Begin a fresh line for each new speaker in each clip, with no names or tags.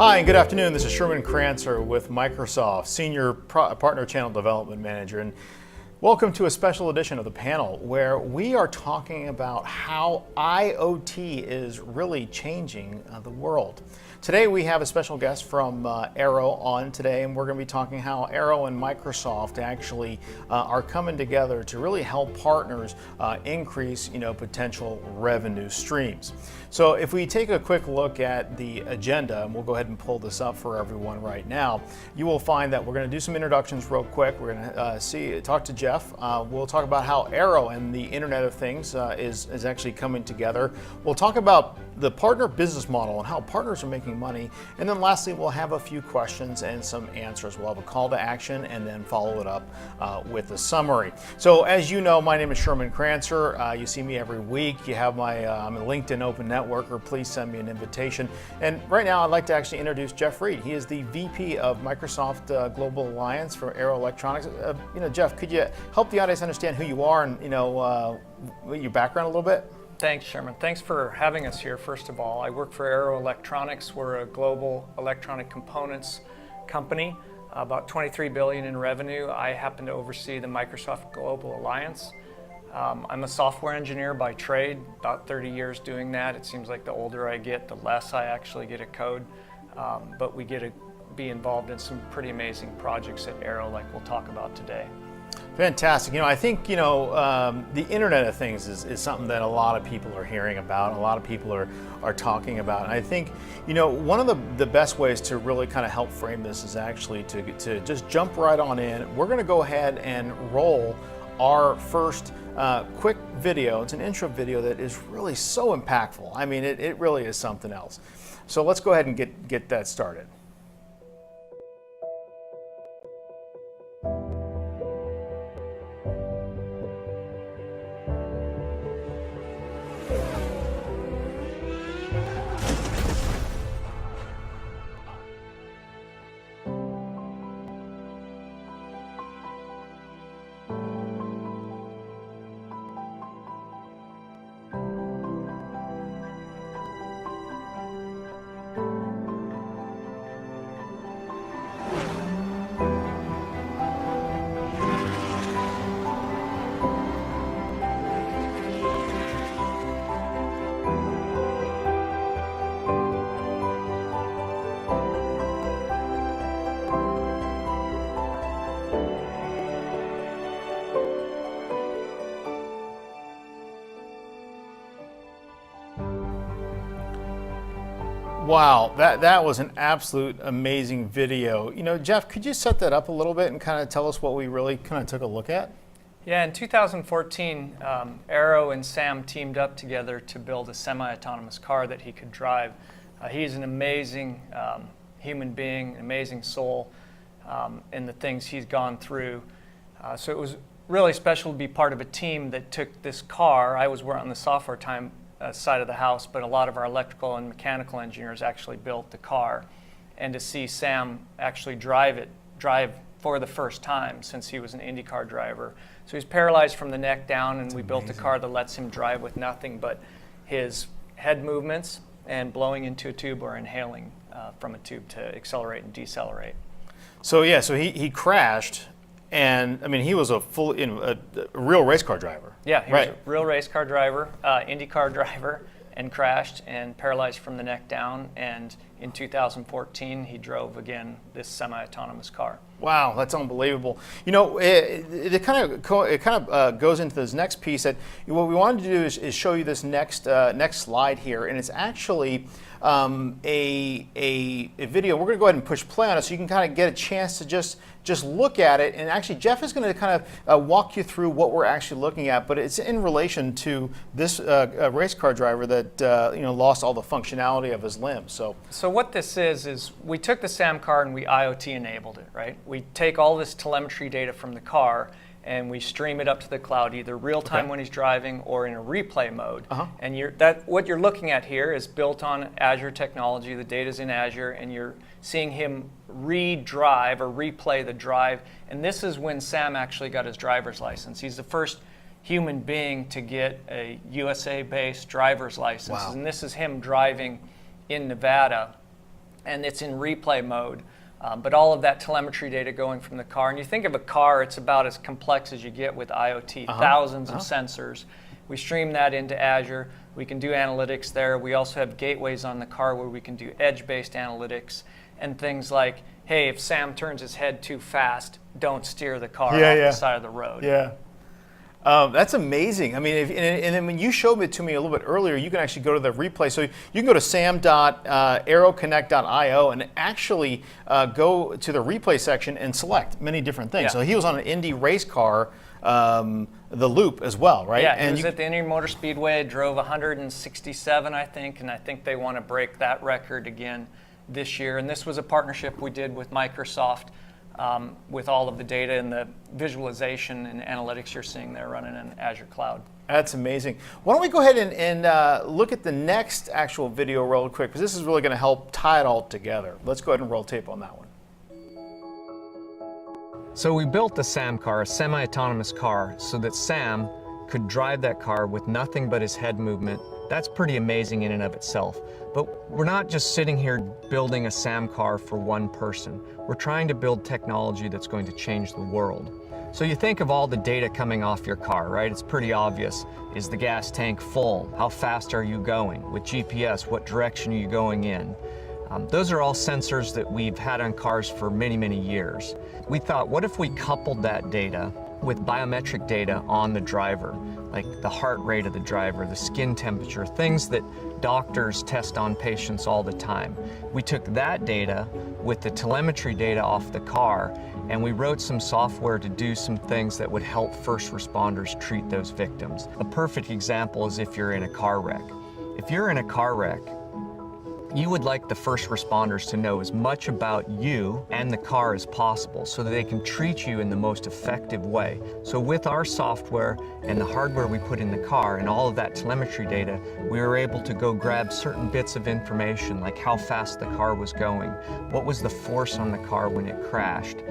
Hi, and good afternoon. This is Sherman Krancer with Microsoft, Senior Partner Channel Development Manager. And welcome to a special edition of the panel where we are talking about how IoT is really changing the world. Today we have a special guest from Arrow on today, and we're going to be talking how Arrow and Microsoft actually are coming together to really help partners increase potential revenue streams. So if we take a quick look at the agenda, and we'll go ahead and pull this up for everyone right now, you will find that we're going to do some introductions real quick. We're going to talk to Jeff. We'll talk about how Arrow and the Internet of Things is actually coming together. We'll talk about the partner business model and how partners are making money. And then lastly, we'll have a few questions and some answers. We'll have a call to action and then follow it up with a summary. So as you know, my name is Sherman Krancer. You see me every week. You have I'm a LinkedIn Open Networker. Please send me an invitation. And right now I'd like to actually introduce Jeff Reed. He is the VP of Microsoft Global Alliance for Arrow Electronics. Jeff, could you help the audience understand who you are and your background a little bit?
Thanks, Sherman. Thanks for having us here, first of all. I work for Arrow Electronics. We're a global electronic components company, about $23 billion in revenue. I happen to oversee the Microsoft Global Alliance. I'm a software engineer by trade, about 30 years doing that. It seems like the older I get, the less I actually get to code, but we get to be involved in some pretty amazing projects at Arrow like we'll talk about today.
Fantastic. I think, the Internet of Things is something that a lot of people are hearing about, a lot of people are talking about. And I think, one of the best ways to really kind of help frame this is actually to just jump right on in. We're going to go ahead and roll our first quick video. It's an intro video that is really so impactful. I mean, it really is something else. So let's go ahead and get that started. Wow, that was an absolute amazing video. Jeff, could you set that up a little bit and kind of tell us what we really kind of took a look at?
Yeah, in 2014, Arrow and Sam teamed up together to build a semi-autonomous car that he could drive. He's an amazing human being, an amazing soul, in the things he's gone through. So it was really special to be part of a team that took this car. I was on the software side of the house, but a lot of our electrical and mechanical engineers actually built the car. And to see Sam actually drive for the first time since he was an IndyCar driver. So he's paralyzed from the neck down, and we built a car that lets him drive with nothing but his head movements and blowing into a tube or inhaling from a tube to accelerate and decelerate.
So he crashed, and I mean he was a real race car driver.
Yeah, he was a real race car driver, IndyCar driver, and crashed and paralyzed from the neck down. And in 2014, he drove again this semi-autonomous car.
Wow, that's unbelievable. It kind of goes into this next piece. That what we wanted to do is show you this next slide here, and it's actually a video. We're going to go ahead and push play on it so you can kind of get a chance to just look at it. And actually, Jeff is going to kind of walk you through what we're actually looking at, but it's in relation to this race car driver that lost all the functionality of his limbs.
So what this is we took the SAM car and we IoT enabled it, right? We take all this telemetry data from the car and we stream it up to the cloud, either real time when he's driving or in a replay mode. And what you're looking at here is built on Azure technology. The data's in Azure, and you're seeing him re-drive or replay the drive. And this is when Sam actually got his driver's license. He's the first human being to get a USA-based driver's license. Wow. And this is him driving in Nevada and it's in replay mode. But all of that telemetry data going from the car, and you think of a car, it's about as complex as you get with IoT, thousands of sensors. We stream that into Azure. We can do analytics there. We also have gateways on the car where we can do edge-based analytics and things like, hey, if Sam turns his head too fast, don't steer the car off the side of the road.
Yeah. That's amazing. I mean, and then when you showed it to me a little bit earlier, you can actually go to the replay. So you can go to sam.aeroconnect.io and actually go to the replay section and select many different things.
Yeah.
So he was on an Indy race car, the Loop as well, right?
Yeah, he was at the Indy Motor Speedway, drove 167, I think, and I think they want to break that record again this year. And this was a partnership we did with Microsoft. With all of the data and the visualization and analytics you're seeing there running in Azure Cloud.
That's amazing. Why don't we go ahead and look at the next actual video real quick, because this is really going to help tie it all together. Let's go ahead and roll tape on that one.
So we built the Sam car, a semi-autonomous car, so that Sam could drive that car with nothing but his head movement. That's pretty amazing in and of itself. But we're not just sitting here building a Sam car for one person. We're trying to build technology that's going to change the world. So you think of all the data coming off your car, right? It's pretty obvious. Is the gas tank full? How fast are you going? With GPS, what direction are you going in? Those are all sensors that we've had on cars for many, many years. We thought, what if we coupled that data with biometric data on the driver, like the heart rate of the driver, the skin temperature, things that doctors test on patients all the time. We took that data with the telemetry data off the car, and we wrote some software to do some things that would help first responders treat those victims. A perfect example is if you're in a car wreck. If you're in a car wreck, you would like the first responders to know as much about you and the car as possible so that they can treat you in the most effective way. So with our software and the hardware we put in the car and all of that telemetry data, we were able to go grab certain bits of information, like how fast the car was going, what was the force on the car when it crashed.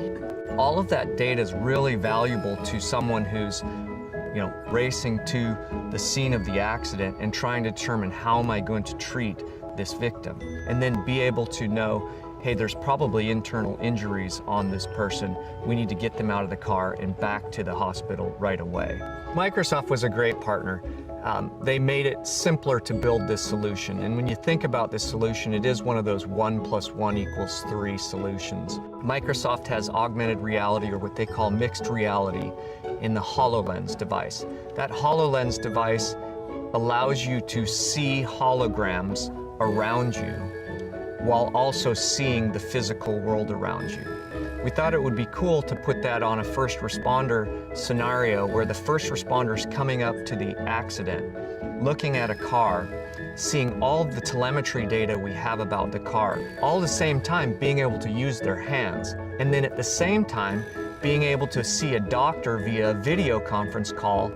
All of that data is really valuable to someone who's racing to the scene of the accident and trying to determine how am I going to treat this victim, and then be able to know, hey, there's probably internal injuries on this person. We need to get them out of the car and back to the hospital right away. Microsoft was a great partner. They made it simpler to build this solution. And when you think about this solution, it is one of those 1 + 1 = 3 solutions. Microsoft has augmented reality, or what they call mixed reality, in the HoloLens device. That HoloLens device allows you to see holograms around you while also seeing the physical world around you. We thought it would be cool to put that on a first responder scenario where the first responder's coming up to the accident, looking at a car, seeing all of the telemetry data we have about the car, all at the same time being able to use their hands, and then at the same time being able to see a doctor via video conference call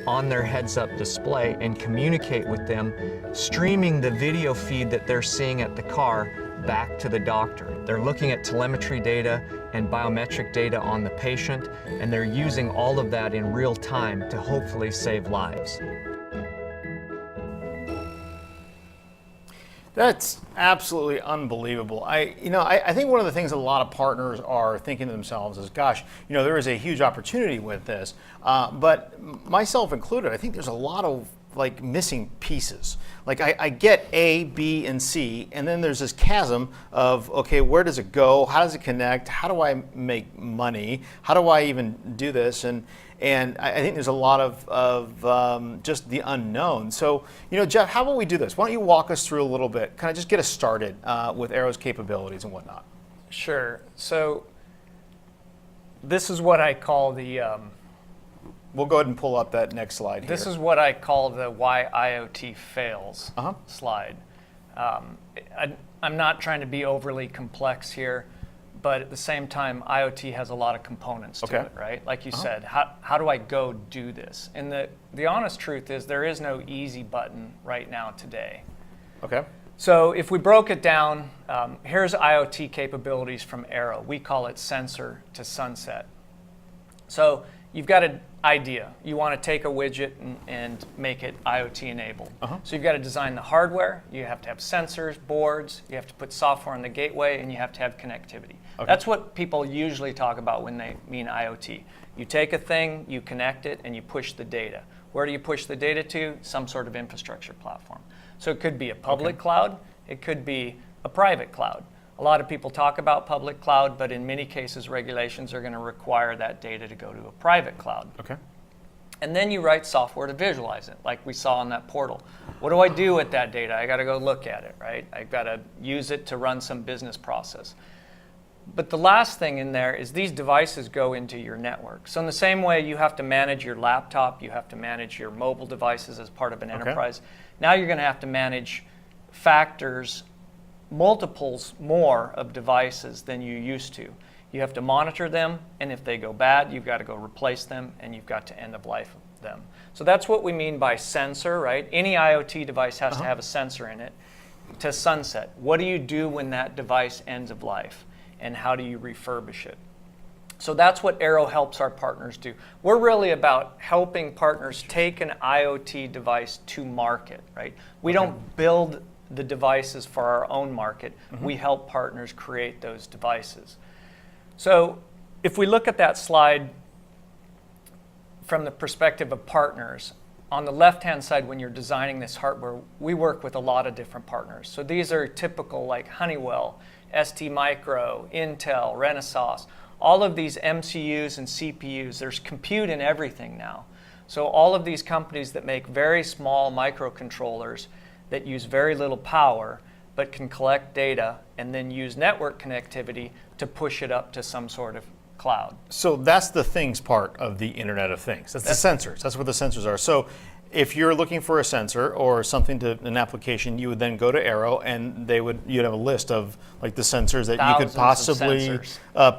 on their heads-up display and communicate with them, streaming the video feed that they're seeing at the car back to the doctor. They're looking at telemetry data and biometric data on the patient, and they're using all of that in real time to hopefully save lives.
That's absolutely unbelievable. I think one of the things a lot of partners are thinking to themselves is, gosh, there is a huge opportunity with this, but myself included, I think there's a lot of missing pieces. I get A, B, and C, and then there's this chasm of, okay, where does it go? How does it connect? How do I make money? How do I even do this? And I think there's a lot of just the unknown. So, Jeff, how about we do this? Why don't you walk us through a little bit, kind of just get us started with Arrow's capabilities and whatnot.
Sure. So this is what I call the...
We'll go ahead and pull up that next slide here.
This is what I call the why IoT fails slide. I'm not trying to be overly complex here, but at the same time, IoT has a lot of components to it, right? Like you said, how do I go do this? And the honest truth is there is no easy button right now today.
Okay.
So if we broke it down, here's IoT capabilities from Arrow. We call it sensor to sunset. So you've got idea. You want to take a widget and make it IoT enabled. So you've got to design the hardware, you have to have sensors, boards, you have to put software on the gateway, and you have to have connectivity. That's what people usually talk about when they mean IoT. You take a thing, you connect it, and you push the data. Where do you push the data to? Some sort of infrastructure platform. So it could be a public cloud, it could be a private cloud. A lot of people talk about public cloud, but in many cases, regulations are going to require that data to go to a private cloud. And then you write software to visualize it, like we saw on that portal. What do I do with that data? I got to go look at it, right? I've got to use it to run some business process. But the last thing in there is these devices go into your network. So in the same way you have to manage your laptop, you have to manage your mobile devices as part of an enterprise. Now you're going to have to manage factors, multiples more of devices than you used to. You have to monitor them, and if they go bad, you've got to go replace them, and you've got to end of life them. So that's what we mean by sensor, right? Any IoT device has to have a sensor in it. To sunset, what do you do when that device ends of life, and how do you refurbish it? So that's what Arrow helps our partners do. We're really about helping partners take an IoT device to market, right? We don't build the devices for our own market. We help partners create those devices. So if we look at that slide from the perspective of partners, on the left-hand side, when you're designing this hardware, we work with a lot of different partners. So these are typical like Honeywell, ST Micro, Intel, Renesas, all of these MCUs and CPUs. There's compute in everything now. So all of these companies that make very small microcontrollers that use very little power but can collect data and then use network connectivity to push it up to some sort of cloud.
So that's the things part of the Internet of Things. That's the sensors. That's what the sensors are. So if you're looking for a sensor or something to an application, you would then go to Arrow, and you'd have a list of like the sensors that you could possibly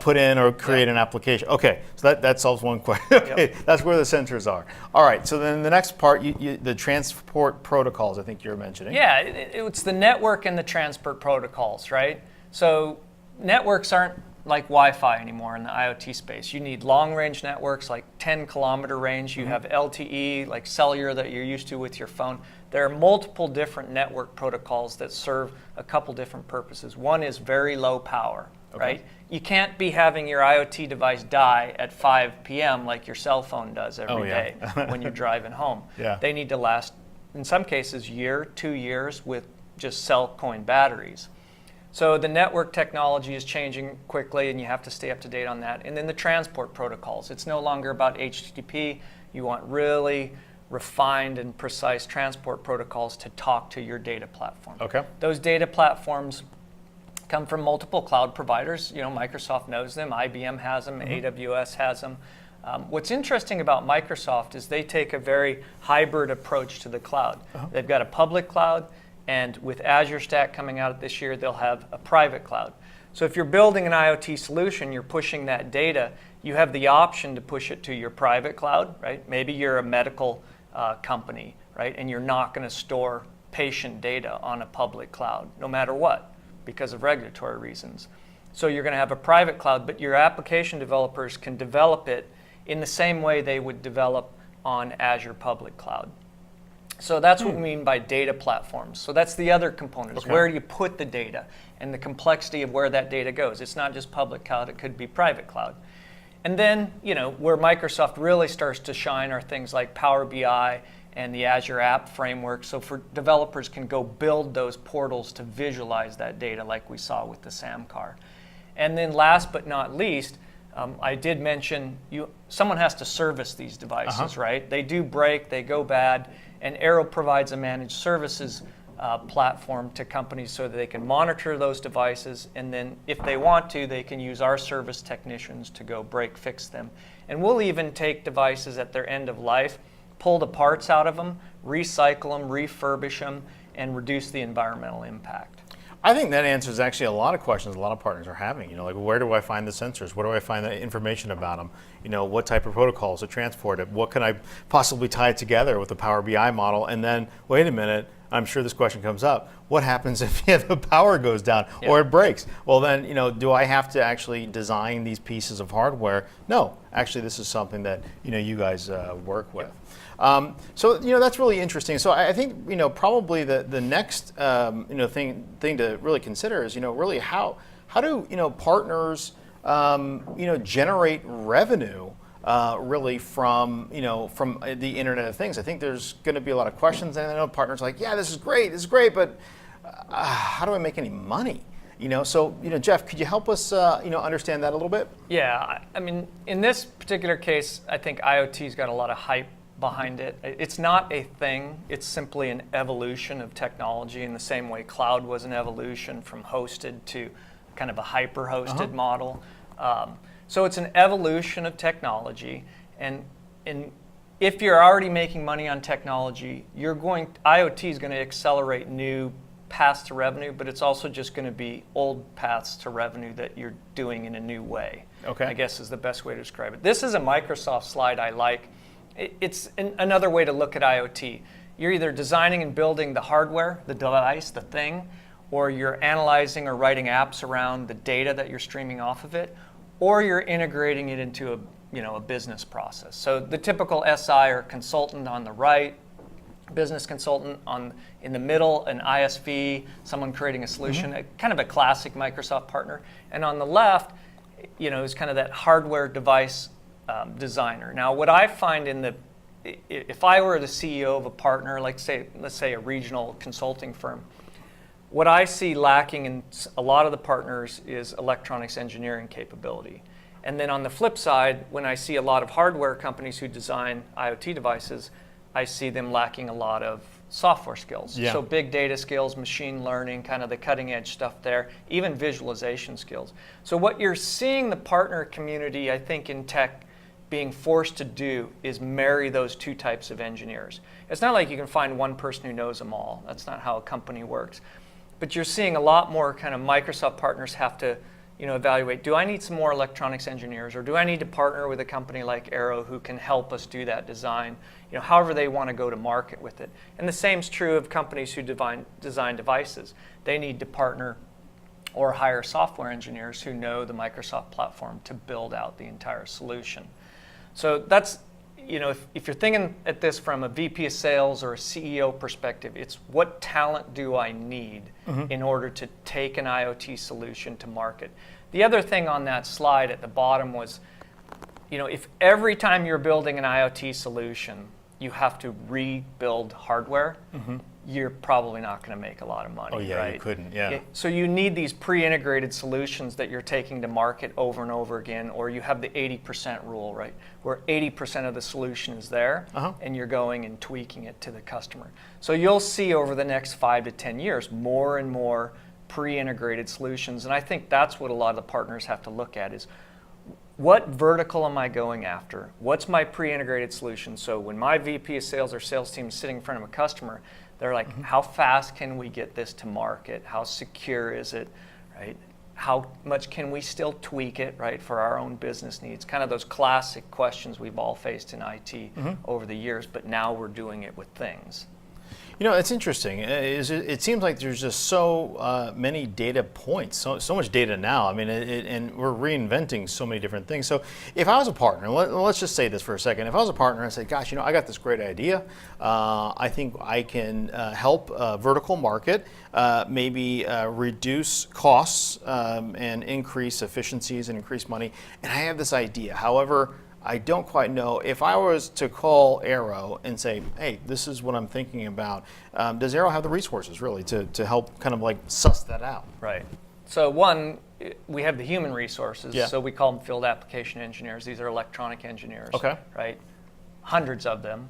put in or create an application. Okay, so that solves one question. Okay, that's where the sensors are. All right, so then the next part, the transport protocols, I think you're mentioning.
Yeah, it's the network and the transport protocols, right? So networks aren't like Wi-Fi anymore in the IoT space. You need long-range networks, like 10-kilometer range. You have LTE, like cellular that you're used to with your phone. There are multiple different network protocols that serve a couple different purposes. One is very low power, right? You can't be having your IoT device die at 5 p.m. like your cell phone does every day when you're driving home. They need to last, in some cases, year, 2 years with just cell coin batteries. So the network technology is changing quickly, and you have to stay up to date on that. And then the transport protocols. It's no longer about HTTP. You want really refined and precise transport protocols to talk to your data platform. Those data platforms come from multiple cloud providers. You know, Microsoft knows them. IBM has them. AWS has them. What's interesting about Microsoft is they take a very hybrid approach to the cloud. They've got a public cloud, and with Azure Stack coming out this year, they'll have a private cloud. So if you're building an IoT solution, you're pushing that data, you have the option to push it to your private cloud, right? Maybe you're a medical company, right? And you're not going to store patient data on a public cloud, no matter what, because of regulatory reasons. So you're going to have a private cloud, but your application developers can develop it in the same way they would develop on Azure public cloud. So that's what we mean by data platforms. So that's the other component, is where do you put the data and the complexity of where that data goes. It's not just public cloud, it could be private cloud. And then, you know, where Microsoft really starts to shine are things like Power BI and the Azure App Framework. So for developers can go build those portals to visualize that data like we saw with the SAM car. And then last but not least, I did mention someone has to service these devices, right? They do break, they go bad, and Arrow provides a managed services platform to companies so that they can monitor those devices, and then if they want to, they can use our service technicians to go fix them. And we'll even take devices at their end of life, pull the parts out of them, recycle them, refurbish them, and reduce the environmental impact.
I think that answers actually a lot of questions a lot of partners are having. You know, like, where do I find the sensors? Where do I find the information about them? You know, what type of protocols to transport it? What can I possibly tie it together with the Power BI model? And then, wait a minute, I'm sure this question comes up. What happens if the power goes down or it breaks? Well, then, do I have to actually design these pieces of hardware? No, actually, this is something that you guys work with. So that's really interesting. So I think probably the next thing to really consider is really how do partners generate revenue really from the Internet of Things. I think there's going to be a lot of questions, and I know partners are like, yeah, this is great, but how do I make any money? So Jeff, could you help us understand that a little bit?
Yeah, I mean, in this particular case, I think IoT's got a lot of hype behind it. It's not a thing, it's simply an evolution of technology in the same way cloud was an evolution from hosted to kind of a hyper-hosted model. So it's an evolution of technology, and if you're already making money on technology, IoT is going to accelerate new paths to revenue, but it's also just going to be old paths to revenue that you're doing in a new way. Okay. I guess is the best way to describe it. This is a Microsoft slide I like. It's another way to look at IoT. You're either designing and building the hardware, the device, the thing, or you're analyzing or writing apps around the data that you're streaming off of it, or you're integrating it into a business process. So the typical SI or consultant on the right, business consultant in the middle, an ISV, someone creating a solution, kind of a classic Microsoft partner, and on the left, is kind of that hardware device designer. Now, what I find if I were the CEO of a partner, let's say a regional consulting firm, what I see lacking in a lot of the partners is electronics engineering capability. And then on the flip side, when I see a lot of hardware companies who design IoT devices, I see them lacking a lot of software skills. Yeah. So big data skills, machine learning, kind of the cutting edge stuff there, even visualization skills. So what you're seeing the partner community, I think, in tech being forced to do is marry those two types of engineers. It's not like you can find one person who knows them all. That's not how a company works. But you're seeing a lot more kind of Microsoft partners have to evaluate, do I need some more electronics engineers, or do I need to partner with a company like Arrow who can help us do that design, however they want to go to market with it. And the same is true of companies who design devices. They need to partner or hire software engineers who know the Microsoft platform to build out the entire solution. So that's, if you're thinking at this from a VP of sales or a CEO perspective, it's what talent do I need in order to take an IoT solution to market. The other thing on that slide at the bottom was, if every time you're building an IoT solution, you have to rebuild hardware, you're probably not going to make a lot of money.
Oh yeah,
right?
You couldn't. Yeah.
So you need these pre-integrated solutions that you're taking to market over and over again, or you have the 80% rule, right, where 80% of the solution is there, and you're going and tweaking it to the customer. So you'll see over the next 5 to 10 years more and more pre-integrated solutions, and I think that's what a lot of the partners have to look at is, what vertical am I going after? What's my pre-integrated solution? So when my VP of sales or sales team is sitting in front of a customer, they're like, how fast can we get this to market? How secure is it, right? How much can we still tweak it, right, for our own business needs? Kind of those classic questions we've all faced in IT over the years, but now we're doing it with things.
It's interesting. It seems like there's just so many data points, so much data now. I mean, and we're reinventing so many different things. So if I was a partner, let's just say this for a second. If I was a partner and I said, gosh, I got this great idea. I think I can help vertical market, maybe reduce costs and increase efficiencies and increase money. And I have this idea. However, I don't quite know. If I was to call Arrow and say, hey, this is what I'm thinking about, does Arrow have the resources really to help kind of like suss that out?
Right. So one, we have the human resources, so we call them field application engineers. These are electronic engineers, right? Hundreds of them.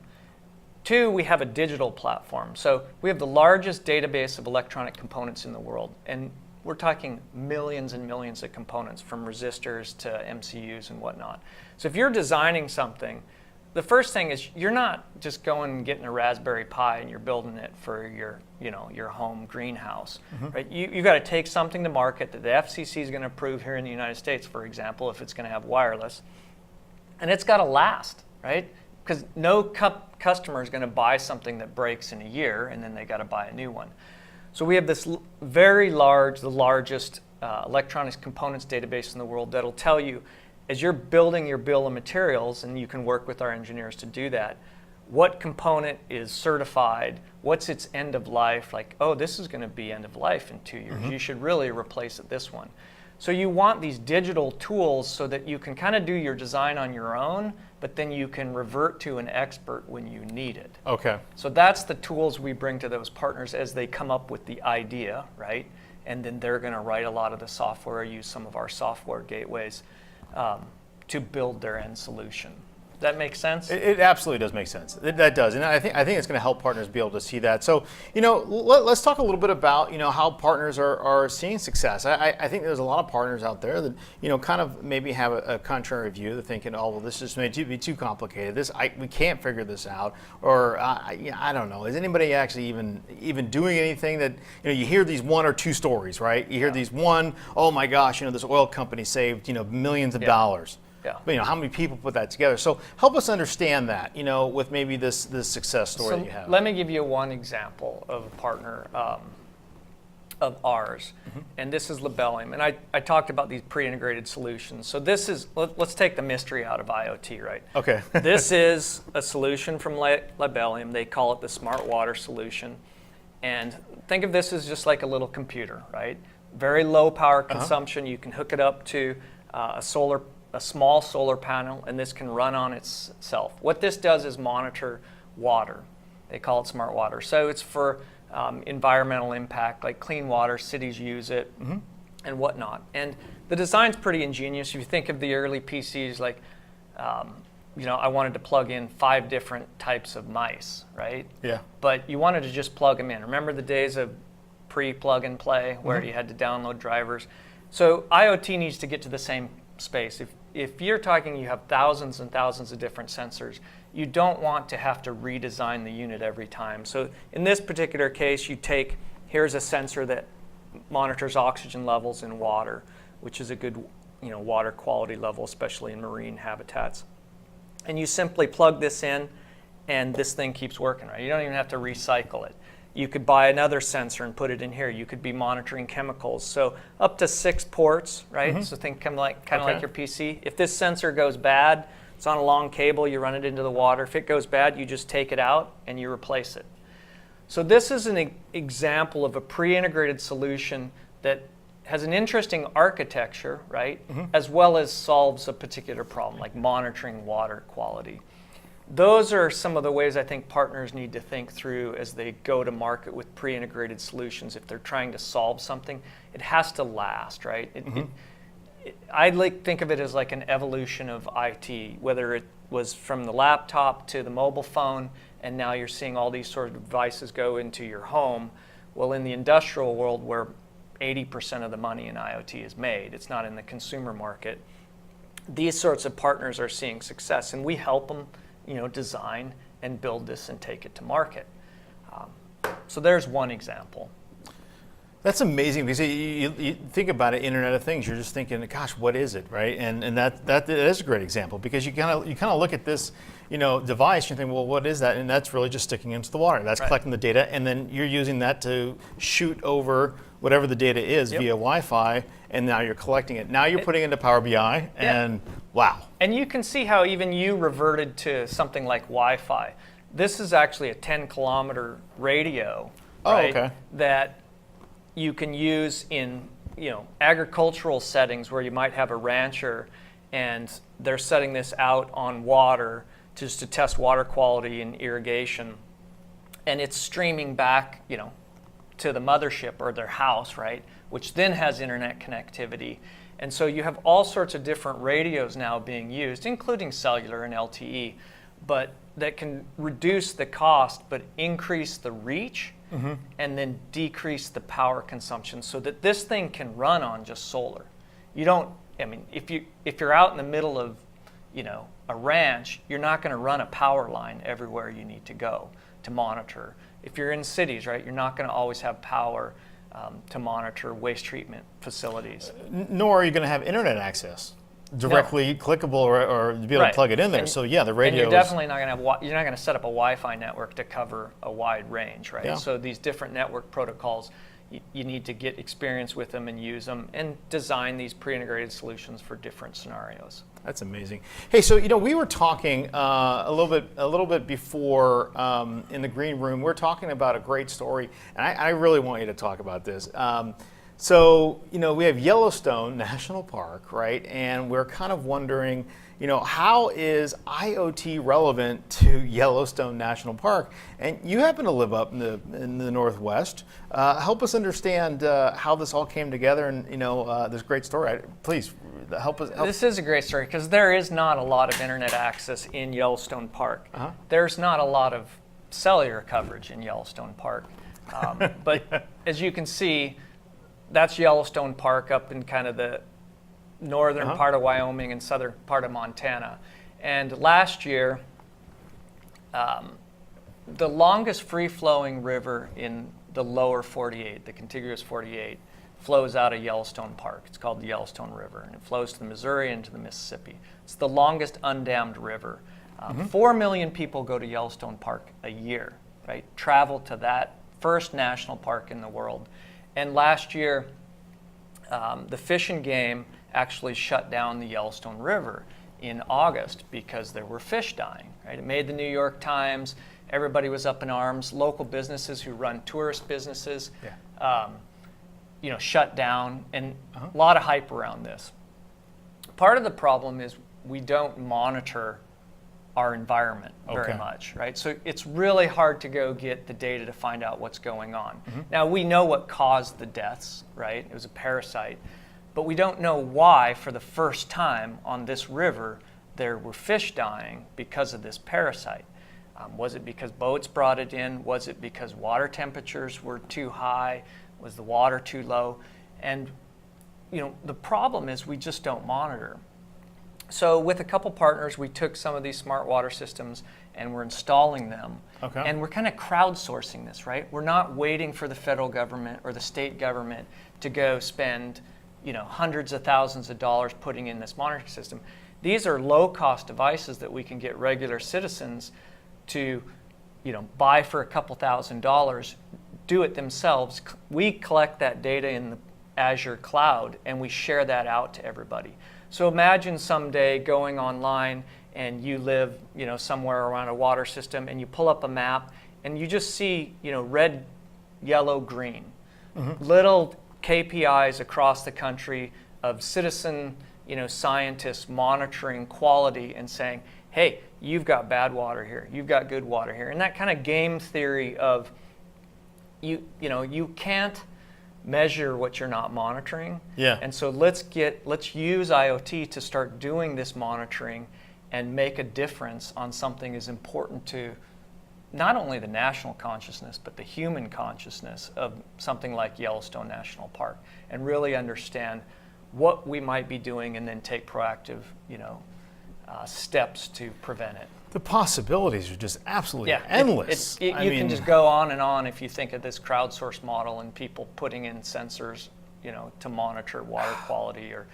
Two, we have a digital platform. So we have the largest database of electronic components in the world. And we're talking millions and millions of components, from resistors to MCUs and whatnot. So if you're designing something, the first thing is you're not just going and getting a Raspberry Pi and you're building it for your home greenhouse, right? You got to take something to market that the FCC is going to approve here in the United States, for example, if it's going to have wireless, and it's got to last, right? because no customer is going to buy something that breaks in a year and then they got to buy a new one. So we have this very large, the largest electronics components database in the world that'll tell you, as you're building your bill of materials, and you can work with our engineers to do that, what component is certified, what's its end of life, like, oh, this is going to be end of life in 2 years. You should really replace it this one. So you want these digital tools so that you can kind of do your design on your own, but then you can revert to an expert when you need it.
Okay.
So that's the tools we bring to those partners as they come up with the idea, right? And then they're going to write a lot of the software or use some of our software gateways to build their end solution. Does that make sense?
It absolutely does make sense. That does, and I think it's going to help partners be able to see that. So, let's talk a little bit about how partners are seeing success. I think there's a lot of partners out there that kind of maybe have a contrary view. They're thinking, oh well, this just may be too complicated. We can't figure this out, or I don't know. Is anybody actually even doing anything? That you hear these one or two stories, right? You hear these one, oh my gosh, this oil company saved millions of dollars.
Yeah.
But how many people put that together? So help us understand that, with maybe this success story that you have.
Let me give you one example of a partner of ours, and this is Labellium. And I talked about these pre-integrated solutions. So this is, let's take the mystery out of IoT, right?
Okay.
This is a solution from Labellium. They call it the smart water solution. And think of this as just like a little computer, right? Very low power consumption. You can hook it up to a small solar panel, and this can run on itself. What this does is monitor water. They call it smart water. So it's for environmental impact, like clean water, cities use it, and whatnot. And the design's pretty ingenious. If you think of the early PCs, like, I wanted to plug in 5 different types of mice, right?
Yeah.
But you wanted to just plug them in. Remember the days of pre-plug and play where you had to download drivers? So IoT needs to get to the same space. If you're talking, you have thousands and thousands of different sensors, you don't want to have to redesign the unit every time. So in this particular case, here's a sensor that monitors oxygen levels in water, which is a good water quality level, especially in marine habitats. And you simply plug this in, and this thing keeps working, right? You don't even have to recycle it. You could buy another sensor and put it in here. You could be monitoring chemicals. So up to 6 ports, right? So think kind of like your PC. If this sensor goes bad, it's on a long cable, you run it into the water. If it goes bad, you just take it out and you replace it. So this is an example of a pre-integrated solution that has an interesting architecture, right? As well as solves a particular problem, like monitoring water quality. Those are some of the ways I think partners need to think through as they go to market with pre-integrated solutions. If they're trying to solve something, it has to last, right? I think of it as like an evolution of IT, whether it was from the laptop to the mobile phone, and now you're seeing all these sort of devices go into your home. Well, in the industrial world, where 80% of the money in IoT is made, it's not in the consumer market, these sorts of partners are seeing success, and we help them design and build this and take it to market. So there's one example.
That's amazing, because you think about it, Internet of Things, you're just thinking, gosh, what is it, right? And that is a great example, because you kind of look at this device, you think, well, what is that? And that's really just sticking into the water. That's collecting the data, and then you're using that to shoot over whatever the data is via Wi-Fi, and now you're collecting it. Now you're putting it into Power BI, and wow. And
you can see how even you reverted to something like Wi-Fi. This is actually a 10-kilometer radio, right? That you can use in agricultural settings where you might have a rancher and they're setting this out on water just to test water quality and irrigation, and it's streaming back to the mothership or their house, right, which then has internet connectivity. And so you have all sorts of different radios now being used, including cellular and LTE, but that can reduce the cost but increase the reach and then decrease the power consumption, so that this thing can run on just solar. If you're out in the middle of a ranch, you're not going to run a power line everywhere you need to go to monitor. If you're in cities, right, you're not going to always have power to monitor waste treatment facilities.
Nor are you going to have internet access. directly clickable or be able to plug it in there. So yeah, the radio.
And you're definitely not going to have you're not going to set up a Wi-Fi network to cover a wide range, right?
Yeah.
So these different network protocols, you need to get experience with them and use them and design these pre-integrated solutions for different scenarios.
That's amazing. Hey, so we were talking a little bit before in the green room. We're talking about a great story, and I really want you to talk about this. So we have Yellowstone National Park, right? And we're kind of wondering, how is IoT relevant to Yellowstone National Park? And you happen to live up in the Northwest. Help us understand how this all came together, and this great story. Please help us.
This is a great story because there is not a lot of internet access in Yellowstone Park. There's not a lot of cellular coverage in Yellowstone Park, but as you can see, that's Yellowstone Park up in kind of the northern part of Wyoming and southern part of Montana. And last year, the longest free-flowing river in the lower 48, the contiguous 48, flows out of Yellowstone Park. It's called the Yellowstone River, and it flows to the Missouri and to the Mississippi. It's the longest undammed river. 4 million people go to Yellowstone Park a year, right? Travel to that first national park in the world. And last year, the Fish and Game actually shut down the Yellowstone River in August because there were fish dying. Right? It made the New York Times. Everybody was up in arms. Local businesses who run tourist businesses, shut down, and a lot of hype around this. Part of the problem is we don't monitor our environment very much, right? So it's really hard to go get the data to find out what's going on. Now, we know what caused the deaths, right? It was a parasite, but we don't know why for the first time on this river there were fish dying because of this parasite. Was it because boats brought it in? Was it because water temperatures were too high? Was the water too low? And the problem is we just don't monitor. So with a couple partners, we took some of these smart water systems and we're installing them. And we're kind of crowdsourcing this, right? We're not waiting for the federal government or the state government to go spend, hundreds of thousands of dollars putting in this monitoring system. These are low-cost devices that we can get regular citizens to, buy for a couple $1,000s, do it themselves. We collect that data in the Azure cloud and we share that out to everybody. So imagine someday going online and you live, somewhere around a water system and you pull up a map and you just see, red, yellow, green, little KPIs across the country of citizen, scientists monitoring quality and saying, hey, you've got bad water here, you've got good water here. And that kind of game theory of, you can't measure what you're not monitoring. And so let's use IoT to start doing this monitoring and make a difference on something as important to not only the national consciousness, but the human consciousness of something like Yellowstone National Park, and really understand what we might be doing and then take proactive, steps to prevent it.
The possibilities are just absolutely endless.
You can just go on and on if you think of this crowdsource model and people putting in sensors, to monitor water quality or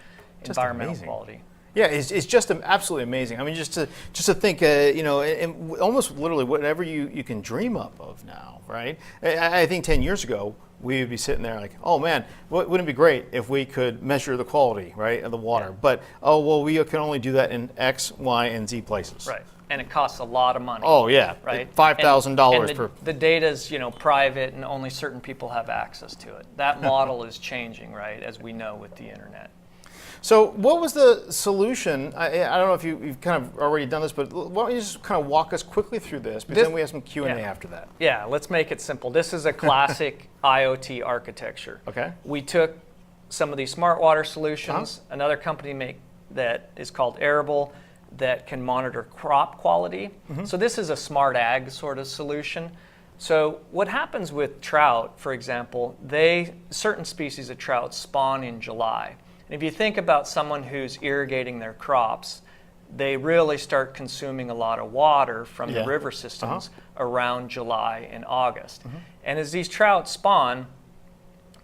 environmental quality.
Yeah, it's just absolutely amazing. I mean, just to think, and almost literally whatever you can dream up of now, right? I think 10 years ago, we would be sitting there like, oh man, wouldn't it be great if we could measure the quality, right, of the water? But, we can only do that in X, Y, and Z places.
Right. And it costs a lot of money.
Oh yeah,
right.
$5,000 per.
The data's private, and only certain people have access to it. That model is changing, right, as we know with the internet.
So what was the solution? I don't know if you've kind of already done this, but why don't you just kind of walk us quickly through this, because then we have some Q&A after that.
Yeah, let's make it simple. This is a classic IoT architecture. We took some of these smart water solutions, another company that is called Arable, that can monitor crop quality. So this is a smart ag sort of solution. So what happens with trout, for example, certain species of trout spawn in July. And if you think about someone who's irrigating their crops, they really start consuming a lot of water from the river systems around July and August. And as these trout spawn,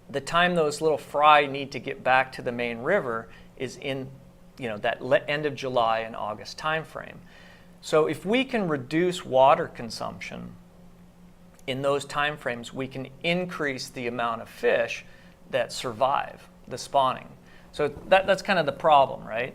the time those little fry need to get back to the main river is in that end of July and August timeframe. So if we can reduce water consumption in those timeframes, we can increase the amount of fish that survive the spawning. So that's kind of the problem, right?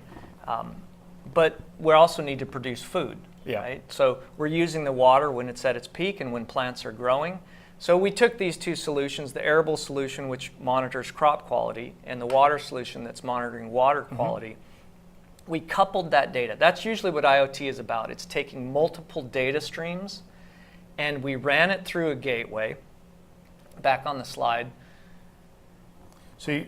But we also need to produce food, right? So we're using the water when it's at its peak and when plants are growing. So we took these two solutions, the arable solution, which monitors crop quality, and the water solution that's monitoring water quality. We coupled that data. That's usually what IoT is about. It's taking multiple data streams, and we ran it through a gateway. Back on the slide.
So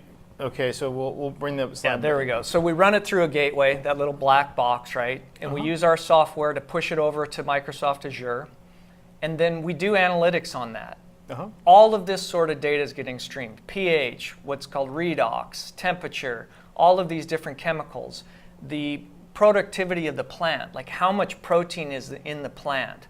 so we'll bring the slide.
Yeah, there we go. So we run it through a gateway, that little black box, right? And we use our software to push it over to Microsoft Azure. And then we do analytics on that. All of this sort of data is getting streamed. pH, what's called redox, temperature, all of these different chemicals. The productivity of the plant, like how much protein is in the plant.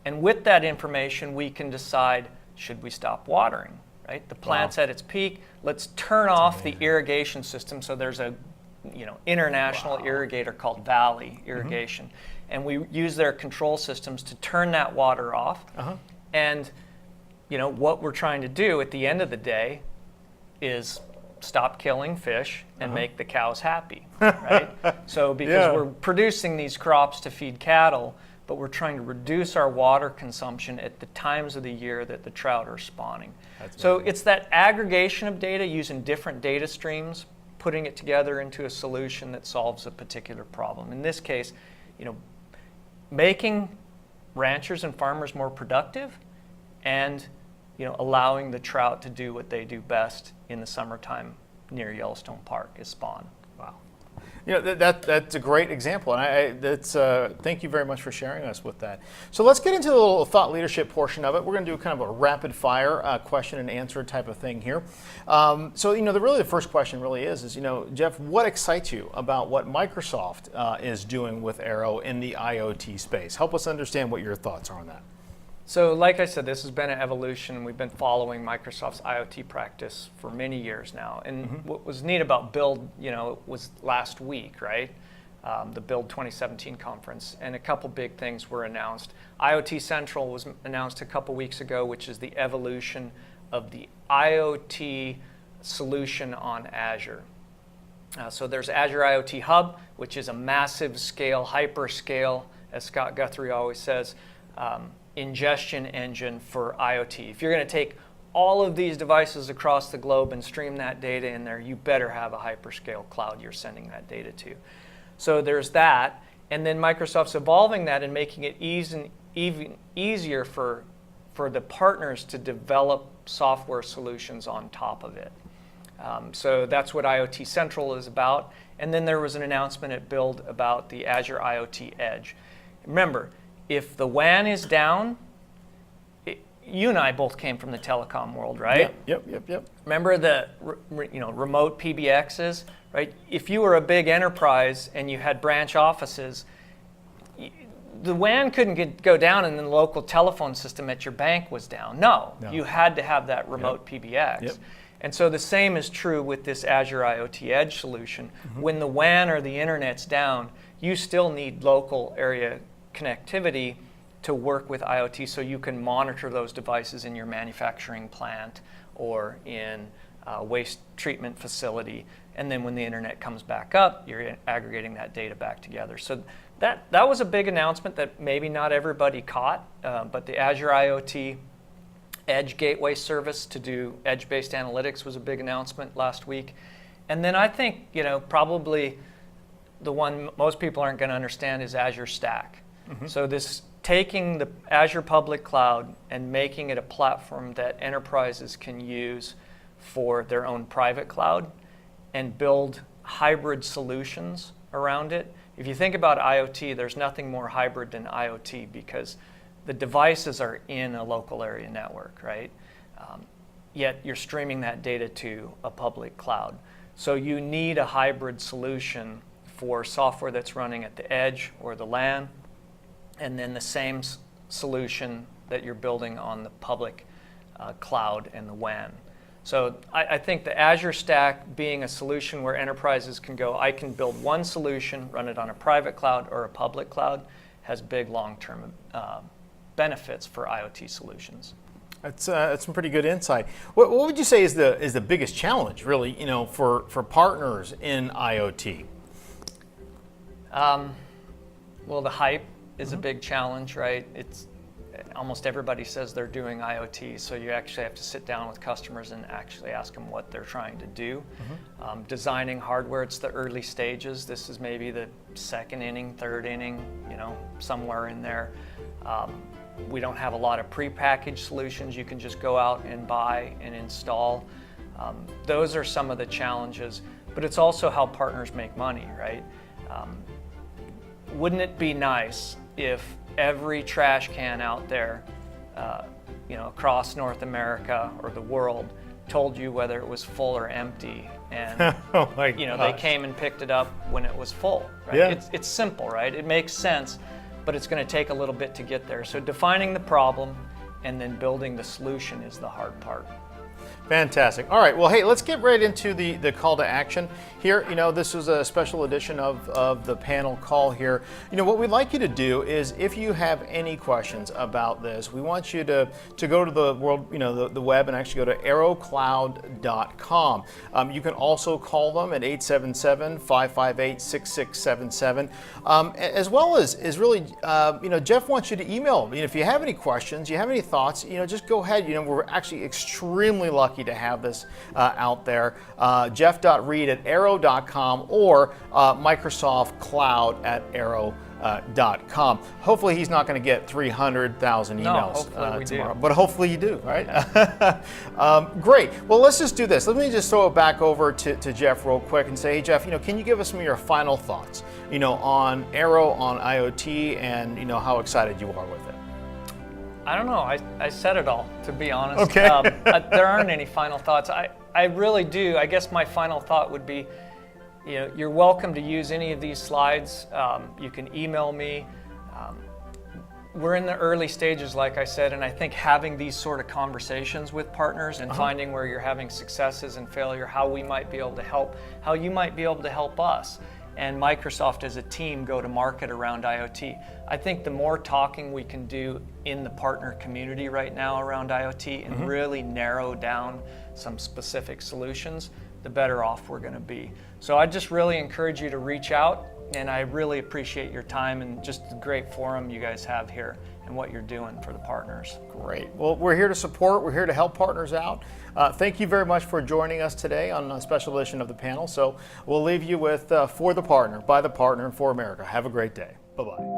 And with that information, we can decide, should we stop watering, right? The plant's at its peak. Let's turn off the irrigation system. So there's a international irrigator called Valley Irrigation. And we use their control systems to turn that water off. And what we're trying to do at the end of the day is stop killing fish and make the cows happy, right? So because we're producing these crops to feed cattle, but we're trying to reduce our water consumption at the times of the year that the trout are spawning. So it's that aggregation of data using different data streams, putting it together into a solution that solves a particular problem. In this case, making ranchers and farmers more productive and allowing the trout to do what they do best in the summertime near Yellowstone Park is spawn.
Wow. That's a great example, and thank you very much for sharing us with that. So let's get into the little thought leadership portion of it. We're going to do kind of a rapid fire question and answer type of thing here. So the first question really is Jeff, what excites you about what Microsoft is doing with Arrow in the IoT space? Help us understand what your thoughts are on that.
So like I said, this has been an evolution. We've been following Microsoft's IoT practice for many years now. And what was neat about Build, it was last week, right? The Build 2017 conference. And a couple big things were announced. IoT Central was announced a couple weeks ago, which is the evolution of the IoT solution on Azure. So there's Azure IoT Hub, which is a massive scale, hyperscale, as Scott Guthrie always says, ingestion engine for IoT. If you're going to take all of these devices across the globe and stream that data in there, you better have a hyperscale cloud you're sending that data to. So there's that. And then Microsoft's evolving that and making it even easier for the partners to develop software solutions on top of it. So that's what IoT Central is about. And then there was an announcement at Build about the Azure Iot Edge. Remember, if the WAN is down, you and I both came from the telecom world, right?
Yep.
Remember the remote PBXs, right? If you were a big enterprise and you had branch offices, the WAN couldn't go down and the local telephone system at your bank was down. No. You had to have that remote PBX. And so the same is true with this Azure Iot Edge solution. When the WAN or the internet's down, you still need local area connectivity to work with IoT so you can monitor those devices in your manufacturing plant or in a waste treatment facility. And then when the internet comes back up, you're aggregating that data back together. So that was a big announcement that maybe not everybody caught, but the Azure Iot Edge gateway service to do edge-based analytics was a big announcement last week. And then I think, probably the one most people aren't going to understand is Azure Stack. So this taking the Azure public cloud and making it a platform that enterprises can use for their own private cloud and build hybrid solutions around it. If you think about IoT, there's nothing more hybrid than IoT because the devices are in a local area network, right? Yet you're streaming that data to a public cloud. So you need a hybrid solution for software that's running at the edge or the LAN, and then the same solution that you're building on the public cloud and the WAN. So I think the Azure Stack being a solution where enterprises can go, I can build one solution, run it on a private cloud or a public cloud, has big long-term benefits for IoT solutions.
That's some pretty good insight. What would you say is the biggest challenge, really, for partners in IoT?
Well, the hype is a big challenge, right? It's almost everybody says they're doing IoT, so you actually have to sit down with customers and actually ask them what they're trying to do. Designing hardware, it's the early stages. This is maybe the second inning, third inning, somewhere in there. We don't have a lot of prepackaged solutions you can just go out and buy and install. Those are some of the challenges, but it's also how partners make money, right? Wouldn't it be nice if every trash can out there, across North America or the world, told you whether it was full or empty, and
oh my gosh.
They came and picked it up when it was full. Right?
Yeah.
It's simple, right? It makes sense, but it's going to take a little bit to get there. So defining the problem and then building the solution is the hard part.
Fantastic. All right. Well, hey, let's get right into the call to action here. This was a special edition of the panel call here. What we'd like you to do is, if you have any questions about this, we want you to go to the world, the web, and actually go to arrowcloud.com. You can also call them at 877-558-6677, as well as really, Jeff wants you to email them. If you have any questions, you have any thoughts, just go ahead. We're actually extremely lucky to have this out there. Jeff.reed@arrow.com or Microsoft Cloud @arrow.com. Hopefully he's not going to get 300,000 emails tomorrow, but hopefully you do, right? Great. Well, let's just do this. Let me just throw it back over to Jeff real quick and say, hey, Jeff, can you give us some of your final thoughts, on Arrow, on IoT, and how excited you are with it?
I don't know. I said it all, to be honest.
Okay.
There aren't any final thoughts. I really do. I guess my final thought would be, you're welcome to use any of these slides. You can email me. We're in the early stages, like I said, and I think having these sort of conversations with partners and finding where you're having successes and failure, how we might be able to help, how you might be able to help us, and Microsoft as a team go to market around IoT. I think the more talking we can do in the partner community right now around IoT and really narrow down some specific solutions, the better off we're going to be. So I just really encourage you to reach out, and I really appreciate your time and just the great forum you guys have here and what you're doing for the partners.
Great. Well, we're here to support, we're here to help partners out. Thank you very much for joining us today on a special edition of the panel. So we'll leave you with For the Partner, by the Partner, and for America. Have a great day. Bye-bye.